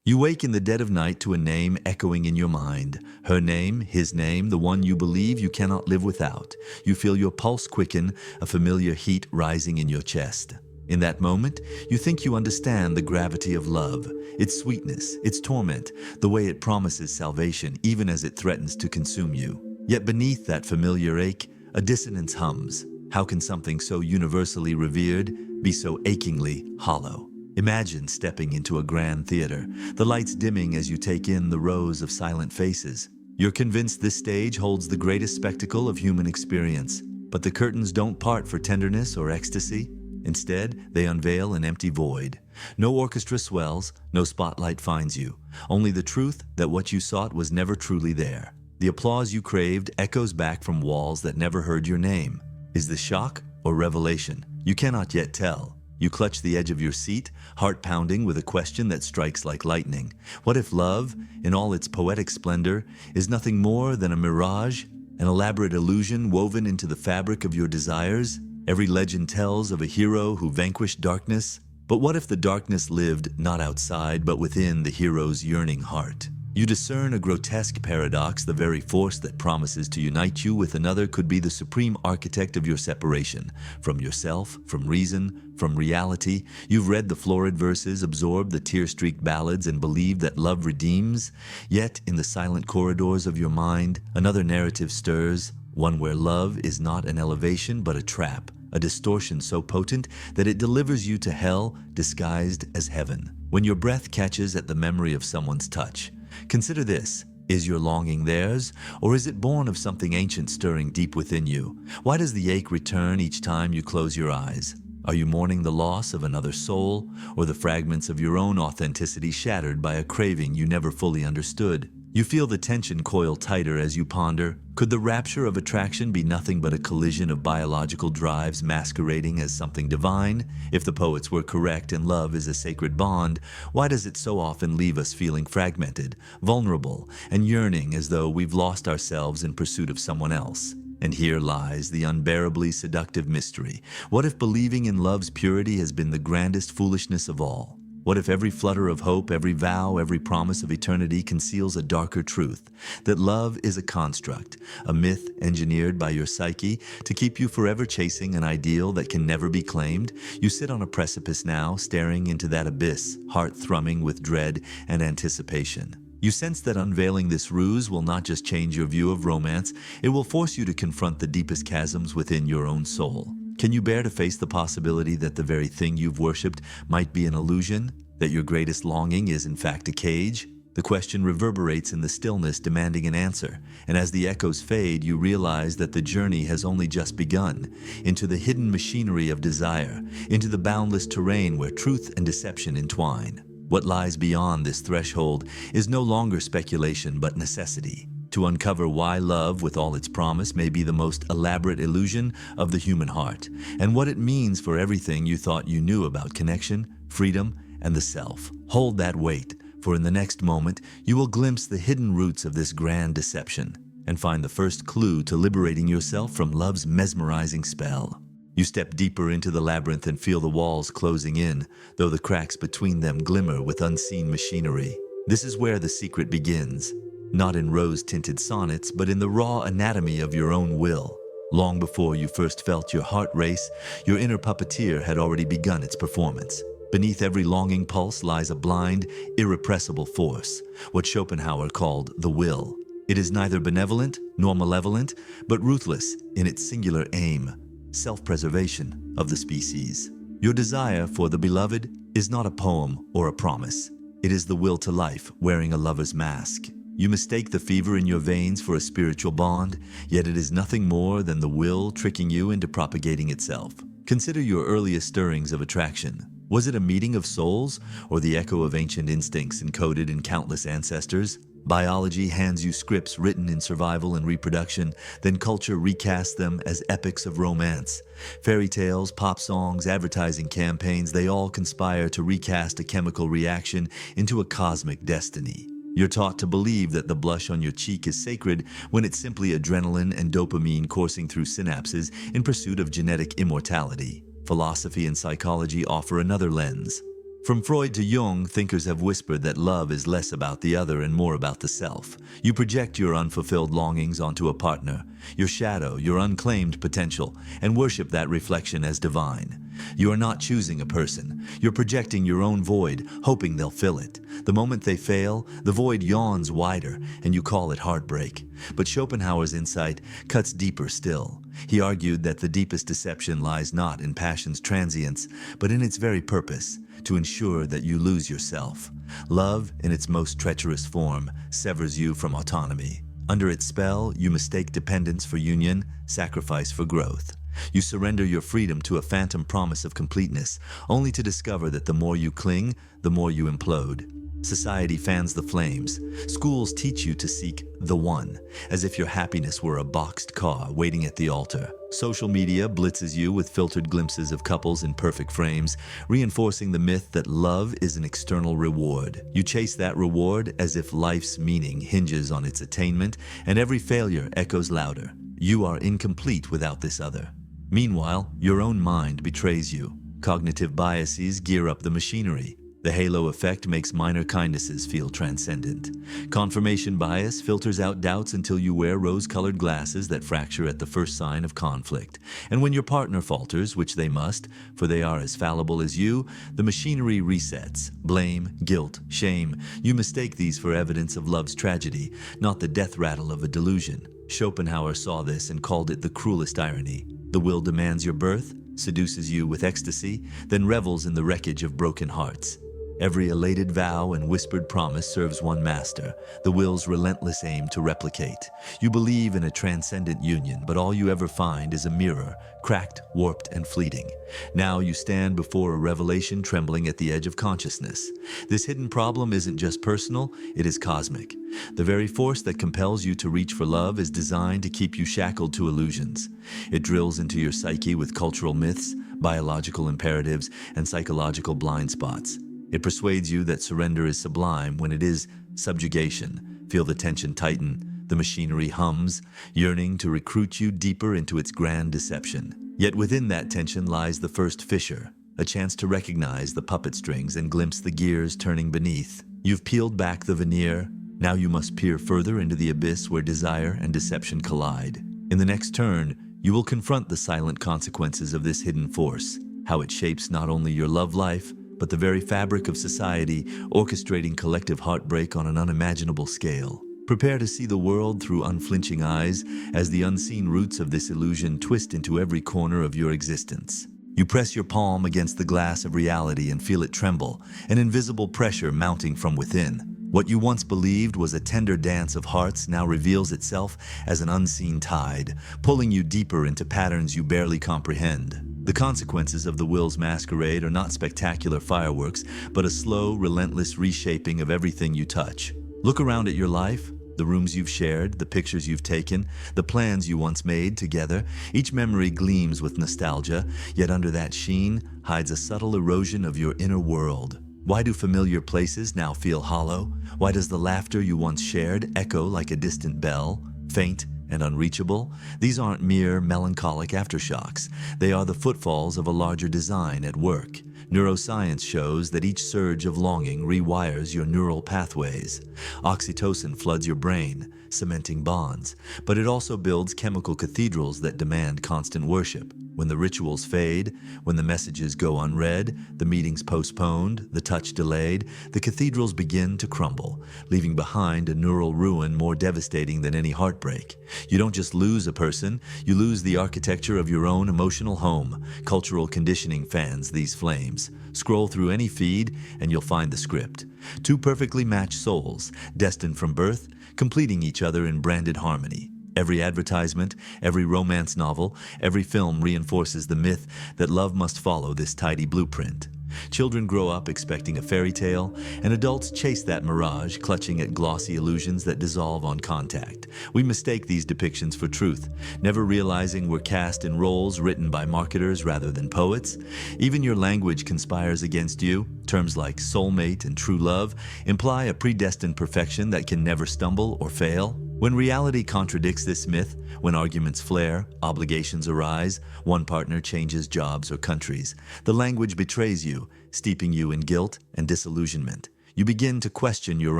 You wake in the dead of night to a name echoing in your mind. Her name, his name, the one you believe you cannot live without. You feel your pulse quicken, a familiar heat rising in your chest. In that moment, you think you understand the gravity of love, its sweetness, its torment, the way it promises salvation even as it threatens to consume you. Yet beneath that familiar ache, a dissonance hums. How can something so universally revered be so achingly hollow? Imagine stepping into a grand theater, the lights dimming as you take in the rows of silent faces. You're convinced this stage holds the greatest spectacle of human experience, but the curtains don't part for tenderness or ecstasy. Instead, they unveil an empty void. No orchestra swells, no spotlight finds you. Only the truth that what you sought was never truly there. The applause you craved echoes back from walls that never heard your name. Is this shock or revelation? You cannot yet tell. You clutch the edge of your seat, heart pounding with a question that strikes like lightning. What if love, in all its poetic splendor, is nothing more than a mirage, an elaborate illusion woven into the fabric of your desires? Every legend tells of a hero who vanquished darkness. But what if the darkness lived not outside, but within the hero's yearning heart? You discern a grotesque paradox. The very force that promises to unite you with another could be the supreme architect of your separation. From yourself, from reason, from reality. You've read the florid verses, absorbed the tear-streaked ballads, and believed that love redeems. Yet, in the silent corridors of your mind, another narrative stirs, one where love is not an elevation but a trap. A distortion so potent that it delivers you to hell disguised as heaven. When your breath catches at the memory of someone's touch, consider this. Is your longing theirs, or is it born of something ancient stirring deep within you? Why does the ache return each time you close your eyes? Are you mourning the loss of another soul, or the fragments of your own authenticity shattered by a craving you never fully understood? You feel the tension coil tighter as you ponder. Could the rapture of attraction be nothing but a collision of biological drives masquerading as something divine? If the poets were correct and love is a sacred bond, why does it so often leave us feeling fragmented, vulnerable, and yearning as though we've lost ourselves in pursuit of someone else? And here lies the unbearably seductive mystery. What if believing in love's purity has been the grandest foolishness of all? What if every flutter of hope, every vow, every promise of eternity conceals a darker truth? That love is a construct, a myth engineered by your psyche to keep you forever chasing an ideal that can never be claimed? You sit on a precipice now, staring into that abyss, heart thrumming with dread and anticipation. You sense that unveiling this ruse will not just change your view of romance, it will force you to confront the deepest chasms within your own soul. Can you bear to face the possibility that the very thing you've worshipped might be an illusion? That your greatest longing is in fact a cage? The question reverberates in the stillness, demanding an answer. And as the echoes fade, you realize that the journey has only just begun. Into the hidden machinery of desire, into the boundless terrain where truth and deception entwine. What lies beyond this threshold is no longer speculation but necessity. To uncover why love, with all its promise, may be the most elaborate illusion of the human heart, and what it means for everything you thought you knew about connection, freedom, and the self. Hold that weight, for in the next moment, you will glimpse the hidden roots of this grand deception, and find the first clue to liberating yourself from love's mesmerizing spell. You step deeper into the labyrinth and feel the walls closing in, though the cracks between them glimmer with unseen machinery. This is where the secret begins. Not in rose-tinted sonnets, but in the raw anatomy of your own will. Long before you first felt your heart race, your inner puppeteer had already begun its performance. Beneath every longing pulse lies a blind, irrepressible force, what Schopenhauer called the will. It is neither benevolent nor malevolent, but ruthless in its singular aim, self-preservation of the species. Your desire for the beloved is not a poem or a promise. It is the will to life wearing a lover's mask. You mistake the fever in your veins for a spiritual bond, yet it is nothing more than the will tricking you into propagating itself. Consider your earliest stirrings of attraction. Was it a meeting of souls, or the echo of ancient instincts encoded in countless ancestors? Biology hands you scripts written in survival and reproduction, then culture recasts them as epics of romance. Fairy tales, pop songs, advertising campaigns, they all conspire to recast a chemical reaction into a cosmic destiny. You're taught to believe that the blush on your cheek is sacred when it's simply adrenaline and dopamine coursing through synapses in pursuit of genetic immortality. Philosophy and psychology offer another lens. From Freud to Jung, thinkers have whispered that love is less about the other and more about the self. You project your unfulfilled longings onto a partner, your shadow, your unclaimed potential, and worship that reflection as divine. You are not choosing a person. You're projecting your own void, hoping they'll fill it. The moment they fail, the void yawns wider, and you call it heartbreak. But Schopenhauer's insight cuts deeper still. He argued that the deepest deception lies not in passion's transience, but in its very purpose, to ensure that you lose yourself. Love, in its most treacherous form, severs you from autonomy. Under its spell, you mistake dependence for union, sacrifice for growth. You surrender your freedom to a phantom promise of completeness, only to discover that the more you cling, the more you implode. Society fans the flames. Schools teach you to seek the one, as if your happiness were a boxed car waiting at the altar. Social media blitzes you with filtered glimpses of couples in perfect frames, reinforcing the myth that love is an external reward. You chase that reward as if life's meaning hinges on its attainment, and every failure echoes louder. You are incomplete without this other. Meanwhile, your own mind betrays you. Cognitive biases gear up the machinery. The halo effect makes minor kindnesses feel transcendent. Confirmation bias filters out doubts until you wear rose-colored glasses that fracture at the first sign of conflict. And when your partner falters, which they must, for they are as fallible as you, the machinery resets. Blame, guilt, shame. You mistake these for evidence of love's tragedy, not the death rattle of a delusion. Schopenhauer saw this and called it the cruelest irony. The will demands your birth, seduces you with ecstasy, then revels in the wreckage of broken hearts. Every elated vow and whispered promise serves one master, the will's relentless aim to replicate. You believe in a transcendent union, but all you ever find is a mirror, cracked, warped, and fleeting. Now you stand before a revelation trembling at the edge of consciousness. This hidden problem isn't just personal, it is cosmic. The very force that compels you to reach for love is designed to keep you shackled to illusions. It drills into your psyche with cultural myths, biological imperatives, and psychological blind spots. It persuades you that surrender is sublime when it is subjugation. Feel the tension tighten. The machinery hums, yearning to recruit you deeper into its grand deception. Yet within that tension lies the first fissure, a chance to recognize the puppet strings and glimpse the gears turning beneath. You've peeled back the veneer. Now you must peer further into the abyss where desire and deception collide. In the next turn, you will confront the silent consequences of this hidden force, how it shapes not only your love life, but the very fabric of society, orchestrating collective heartbreak on an unimaginable scale. Prepare to see the world through unflinching eyes as the unseen roots of this illusion twist into every corner of your existence. You press your palm against the glass of reality and feel it tremble, an invisible pressure mounting from within. What you once believed was a tender dance of hearts now reveals itself as an unseen tide, pulling you deeper into patterns you barely comprehend. The consequences of the will's masquerade are not spectacular fireworks, but a slow, relentless reshaping of everything you touch. Look around at your life, the rooms you've shared, the pictures you've taken, the plans you once made together. Each memory gleams with nostalgia, yet under that sheen hides a subtle erosion of your inner world. Why do familiar places now feel hollow? Why does the laughter you once shared echo like a distant bell, faint and unreachable? These aren't mere melancholic aftershocks. They are the footfalls of a larger design at work. Neuroscience shows that each surge of longing rewires your neural pathways. Oxytocin floods your brain, cementing bonds, but it also builds chemical cathedrals that demand constant worship. When the rituals fade, when the messages go unread, the meetings postponed, the touch delayed, the cathedrals begin to crumble, leaving behind a neural ruin more devastating than any heartbreak. You don't just lose a person, you lose the architecture of your own emotional home. Cultural conditioning fans these flames. Scroll through any feed and you'll find the script. Two perfectly matched souls, destined from birth, completing each other in branded harmony. Every advertisement, every romance novel, every film reinforces the myth that love must follow this tidy blueprint. Children grow up expecting a fairy tale, and adults chase that mirage, clutching at glossy illusions that dissolve on contact. We mistake these depictions for truth, never realizing we're cast in roles written by marketers rather than poets. Even your language conspires against you. Terms like soulmate and true love imply a predestined perfection that can never stumble or fail. When reality contradicts this myth, when arguments flare, obligations arise, one partner changes jobs or countries, the language betrays you, steeping you in guilt and disillusionment. You begin to question your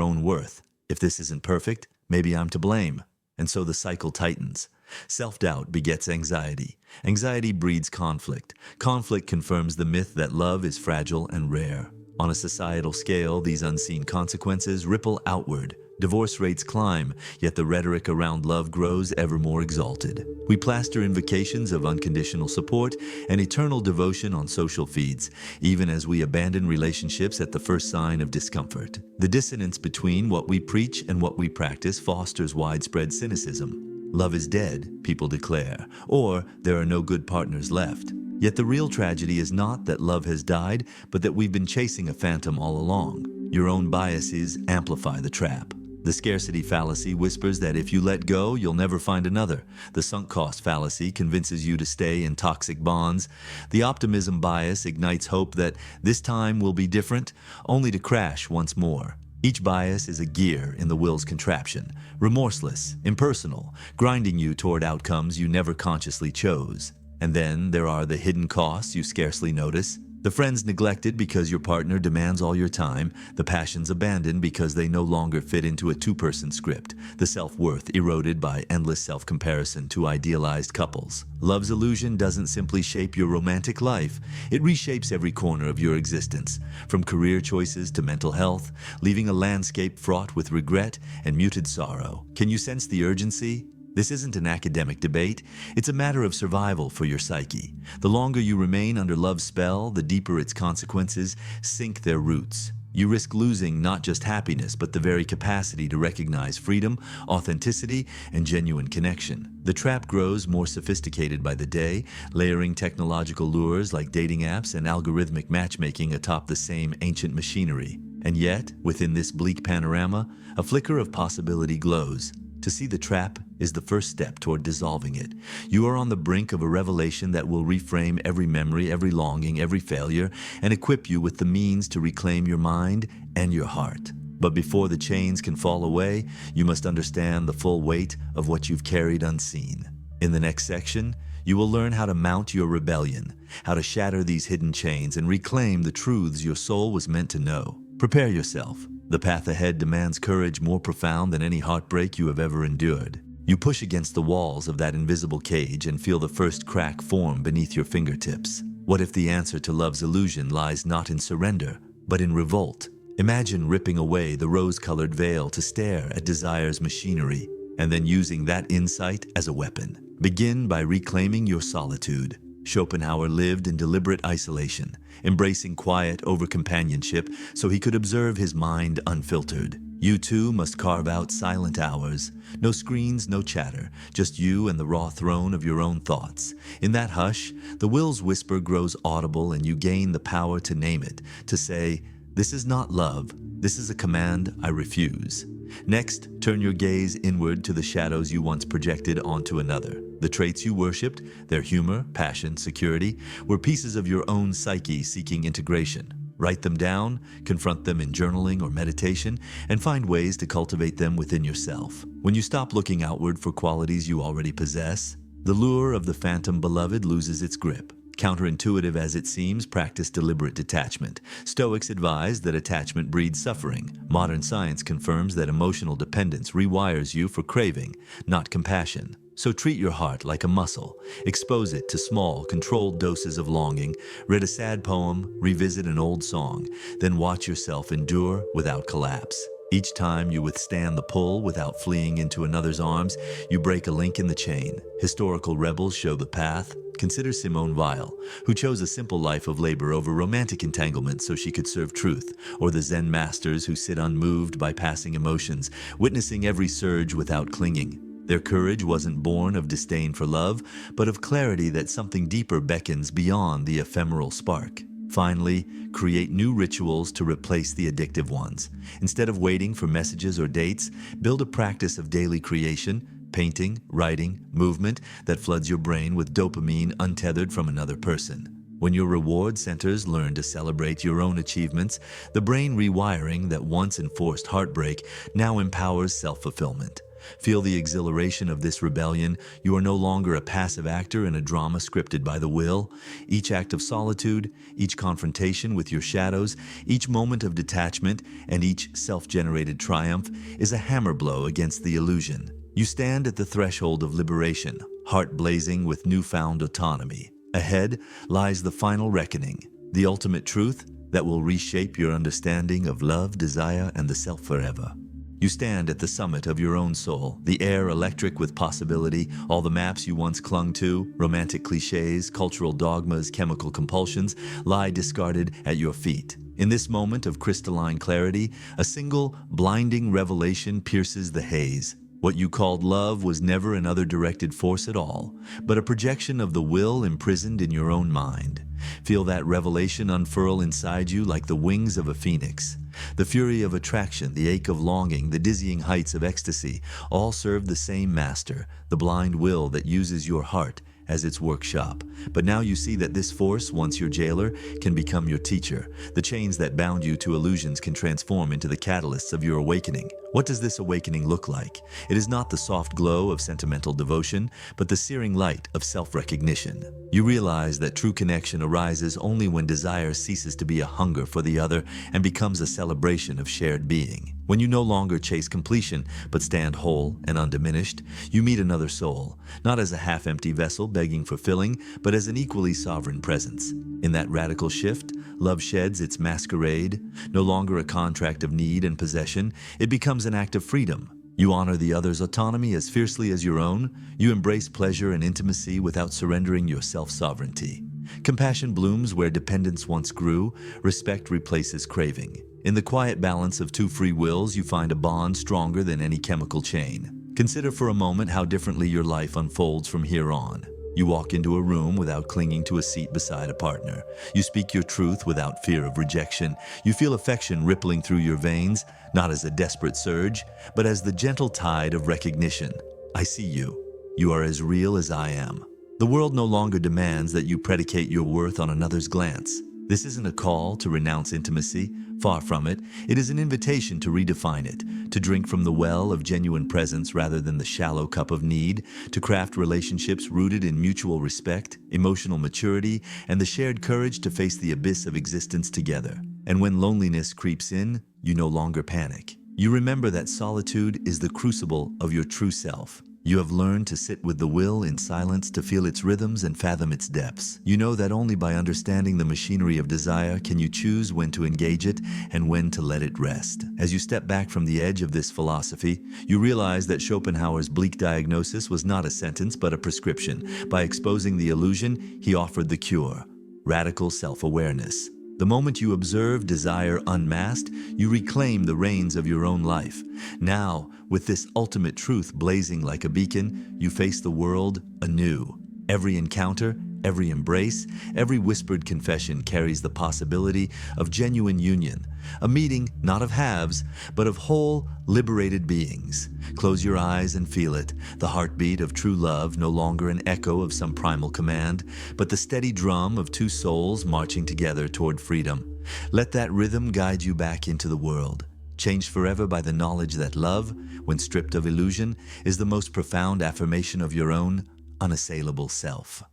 own worth. If this isn't perfect, maybe I'm to blame. And so the cycle tightens. Self-doubt begets anxiety. Anxiety breeds conflict. Conflict confirms the myth that love is fragile and rare. On a societal scale, these unseen consequences ripple outward. Divorce rates climb, yet the rhetoric around love grows ever more exalted. We plaster invocations of unconditional support and eternal devotion on social feeds, even as we abandon relationships at the first sign of discomfort. The dissonance between what we preach and what we practice fosters widespread cynicism. Love is dead, people declare, or there are no good partners left. Yet the real tragedy is not that love has died, but that we've been chasing a phantom all along. Your own biases amplify the trap. The scarcity fallacy whispers that if you let go, you'll never find another. The sunk cost fallacy convinces you to stay in toxic bonds. The optimism bias ignites hope that this time will be different, only to crash once more. Each bias is a gear in the will's contraption, remorseless, impersonal, grinding you toward outcomes you never consciously chose. And then there are the hidden costs you scarcely notice. The friends neglected because your partner demands all your time, the passions abandoned because they no longer fit into a two-person script, the self-worth eroded by endless self-comparison to idealized couples. Love's illusion doesn't simply shape your romantic life, it reshapes every corner of your existence, from career choices to mental health, leaving a landscape fraught with regret and muted sorrow. Can you sense the urgency? This isn't an academic debate, it's a matter of survival for your psyche. The longer you remain under love's spell, the deeper its consequences sink their roots. You risk losing not just happiness, but the very capacity to recognize freedom, authenticity, and genuine connection. The trap grows more sophisticated by the day, layering technological lures like dating apps and algorithmic matchmaking atop the same ancient machinery. And yet, within this bleak panorama, a flicker of possibility glows. To see the trap is the first step toward dissolving it. You are on the brink of a revelation that will reframe every memory, every longing, every failure, and equip you with the means to reclaim your mind and your heart. But before the chains can fall away, you must understand the full weight of what you've carried unseen. In the next section, you will learn how to mount your rebellion, how to shatter these hidden chains and reclaim the truths your soul was meant to know. Prepare yourself. The path ahead demands courage more profound than any heartbreak you have ever endured. You push against the walls of that invisible cage and feel the first crack form beneath your fingertips. What if the answer to love's illusion lies not in surrender, but in revolt? Imagine ripping away the rose-colored veil to stare at desire's machinery, and then using that insight as a weapon. Begin by reclaiming your solitude. Schopenhauer lived in deliberate isolation, embracing quiet over companionship so he could observe his mind unfiltered. You too must carve out silent hours. No screens, no chatter, just you and the raw throne of your own thoughts. In that hush, the will's whisper grows audible and you gain the power to name it, to say, "This is not love, this is a command I refuse." Next, turn your gaze inward to the shadows you once projected onto another. The traits you worshipped, their humor, passion, security, were pieces of your own psyche seeking integration. Write them down, confront them in journaling or meditation, and find ways to cultivate them within yourself. When you stop looking outward for qualities you already possess, the lure of the phantom beloved loses its grip. Counterintuitive as it seems, practice deliberate detachment. Stoics advise that attachment breeds suffering. Modern science confirms that emotional dependence rewires you for craving, not compassion. So treat your heart like a muscle. Expose it to small, controlled doses of longing. Read a sad poem, revisit an old song, then watch yourself endure without collapse. Each time you withstand the pull without fleeing into another's arms, you break a link in the chain. Historical rebels show the path. Consider Simone Weil, who chose a simple life of labor over romantic entanglement so she could serve truth, or the Zen masters who sit unmoved by passing emotions, witnessing every surge without clinging. Their courage wasn't born of disdain for love, but of clarity that something deeper beckons beyond the ephemeral spark. Finally, create new rituals to replace the addictive ones. Instead of waiting for messages or dates, build a practice of daily creation, painting, writing, movement that floods your brain with dopamine untethered from another person. When your reward centers learn to celebrate your own achievements, the brain rewiring that once enforced heartbreak now empowers self-fulfillment. Feel the exhilaration of this rebellion. You are no longer a passive actor in a drama scripted by the will. Each act of solitude, each confrontation with your shadows, each moment of detachment, and each self-generated triumph is a hammer blow against the illusion. You stand at the threshold of liberation, heart blazing with newfound autonomy. Ahead lies the final reckoning, the ultimate truth that will reshape your understanding of love, desire, and the self forever. You stand at the summit of your own soul, the air electric with possibility, all the maps you once clung to, romantic cliches, cultural dogmas, chemical compulsions, lie discarded at your feet. In this moment of crystalline clarity, a single, blinding revelation pierces the haze. What you called love was never an other-directed force at all, but a projection of the will imprisoned in your own mind. Feel that revelation unfurl inside you like the wings of a phoenix. The fury of attraction, the ache of longing, the dizzying heights of ecstasy, all serve the same master, the blind will that uses your heart as its workshop. But now you see that this force, once your jailer, can become your teacher. The chains that bound you to illusions can transform into the catalysts of your awakening. What does this awakening look like? It is not the soft glow of sentimental devotion, but the searing light of self-recognition. You realize that true connection arises only when desire ceases to be a hunger for the other and becomes a celebration of shared being. When you no longer chase completion, but stand whole and undiminished, you meet another soul, not as a half-empty vessel begging for filling, but as an equally sovereign presence. In that radical shift, love sheds its masquerade. No longer a contract of need and possession, it becomes an act of freedom. You honor the other's autonomy as fiercely as your own. You embrace pleasure and intimacy without surrendering your self-sovereignty. Compassion blooms where dependence once grew. Respect replaces craving. In the quiet balance of two free wills, you find a bond stronger than any chemical chain. Consider for a moment how differently your life unfolds from here on. You walk into a room without clinging to a seat beside a partner. You speak your truth without fear of rejection. You feel affection rippling through your veins, not as a desperate surge, but as the gentle tide of recognition. I see you. You are as real as I am. The world no longer demands that you predicate your worth on another's glance. This isn't a call to renounce intimacy. Far from it. It is an invitation to redefine it, to drink from the well of genuine presence rather than the shallow cup of need, to craft relationships rooted in mutual respect, emotional maturity, and the shared courage to face the abyss of existence together. And when loneliness creeps in, you no longer panic. You remember that solitude is the crucible of your true self. You have learned to sit with the will in silence, to feel its rhythms and fathom its depths. You know that only by understanding the machinery of desire can you choose when to engage it and when to let it rest. As you step back from the edge of this philosophy, you realize that Schopenhauer's bleak diagnosis was not a sentence but a prescription. By exposing the illusion, he offered the cure: radical self-awareness. The moment you observe desire unmasked, you reclaim the reins of your own life. Now, with this ultimate truth blazing like a beacon, you face the world anew. Every encounter, every embrace, every whispered confession carries the possibility of genuine union, a meeting not of halves, but of whole, liberated beings. Close your eyes and feel it, the heartbeat of true love, no longer an echo of some primal command, but the steady drum of two souls marching together toward freedom. Let that rhythm guide you back into the world, changed forever by the knowledge that love, when stripped of illusion, is the most profound affirmation of your own unassailable self.